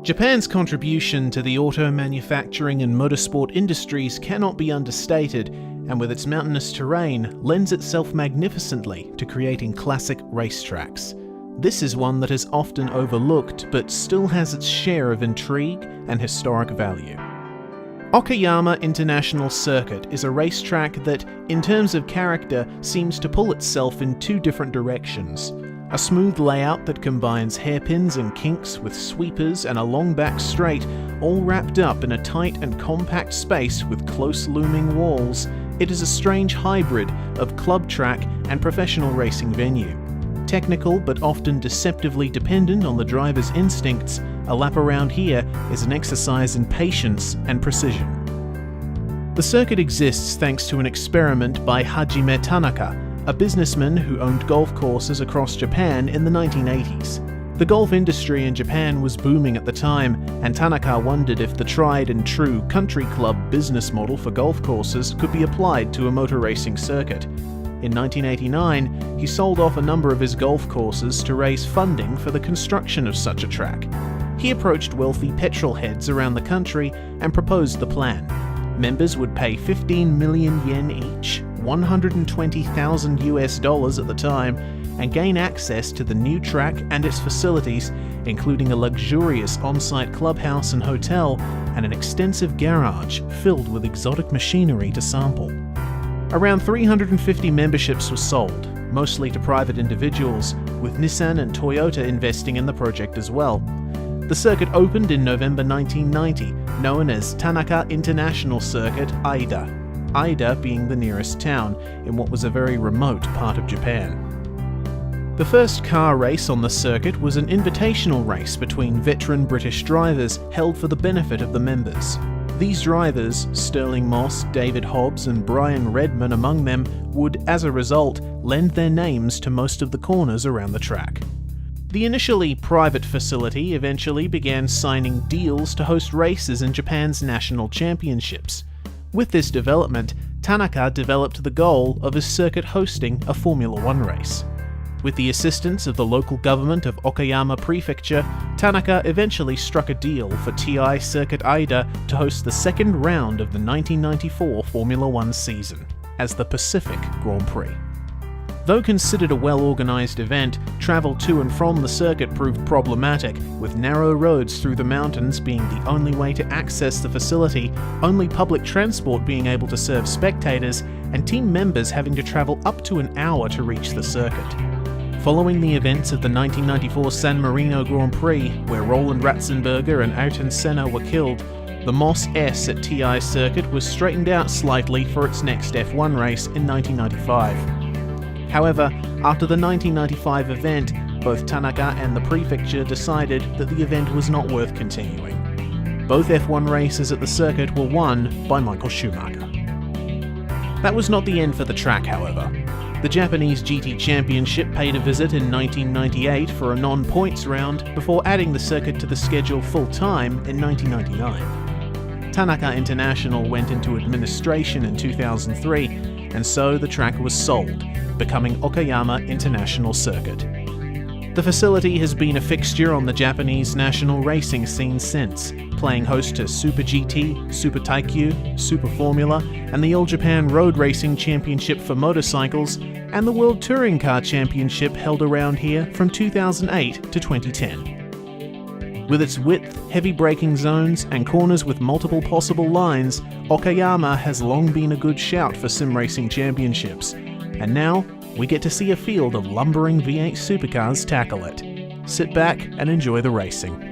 Japan's contribution to the auto manufacturing and motorsport industries cannot be understated, and with its mountainous terrain, lends itself magnificently to creating classic racetracks. This is one that is often overlooked, but still has its share of intrigue and historic value. Okayama International Circuit is a racetrack that, in terms of character, seems to pull itself in two different directions. A smooth layout that combines hairpins and kinks with sweepers and a long back straight, all wrapped up in a tight and compact space with close looming walls, it is a strange hybrid of club track and professional racing venue. Technical but often deceptively dependent on the driver's instincts, a lap around here is an exercise in patience and precision. The circuit exists thanks to an experiment by Hajime Tanaka, a businessman who owned golf courses across Japan in the 1980s. The golf industry in Japan was booming at the time, and Tanaka wondered if the tried and true country club business model for golf courses could be applied to a motor racing circuit. In 1989, he sold off a number of his golf courses to raise funding for the construction of such a track. He approached wealthy petrol heads around the country and proposed the plan. Members would pay 15 million yen each, $120,000 at the time, and gain access to the new track and its facilities, including a luxurious on-site clubhouse and hotel, and an extensive garage filled with exotic machinery to sample. Around 350 memberships were sold, mostly to private individuals, with Nissan and Toyota investing in the project as well. The circuit opened in November 1990, known as Tanaka International Circuit Aida, Aida being the nearest town, in what was a very remote part of Japan. The first car race on the circuit was an invitational race between veteran British drivers held for the benefit of the members. These drivers, Sterling Moss, David Hobbs and Brian Redman among them, would, as a result, lend their names to most of the corners around the track. The initially private facility eventually began signing deals to host races in Japan's national championships. With this development, Tanaka developed the goal of his circuit hosting a Formula One race. With the assistance of the local government of Okayama Prefecture, Tanaka eventually struck a deal for TI Circuit Aida to host the second round of the 1994 Formula One season, as the Pacific Grand Prix. Though considered a well-organised event, travel to and from the circuit proved problematic, with narrow roads through the mountains being the only way to access the facility, only public transport being able to serve spectators, and team members having to travel up to an hour to reach the circuit. Following the events of the 1994 San Marino Grand Prix, where Roland Ratzenberger and Ayrton Senna were killed, the Moss S at TI Circuit was straightened out slightly for its next F1 race in 1995. However, after the 1995 event, both Tanaka and the prefecture decided that the event was not worth continuing. Both F1 races at the circuit were won by Michael Schumacher. That was not the end for the track, however. The Japanese GT Championship paid a visit in 1998 for a non-points round before adding the circuit to the schedule full-time in 1999. Tanaka International went into administration in 2003, and so the track was sold, becoming Okayama International Circuit. The facility has been a fixture on the Japanese national racing scene since, playing host to Super GT, Super Taikyu, Super Formula, and the All Japan Road Racing Championship for motorcycles, and the World Touring Car Championship held around here from 2008 to 2010. With its width, heavy braking zones, and corners with multiple possible lines, Okayama has long been a good shout for sim racing championships. And now, we get to see a field of lumbering V8 supercars tackle it. Sit back and enjoy the racing.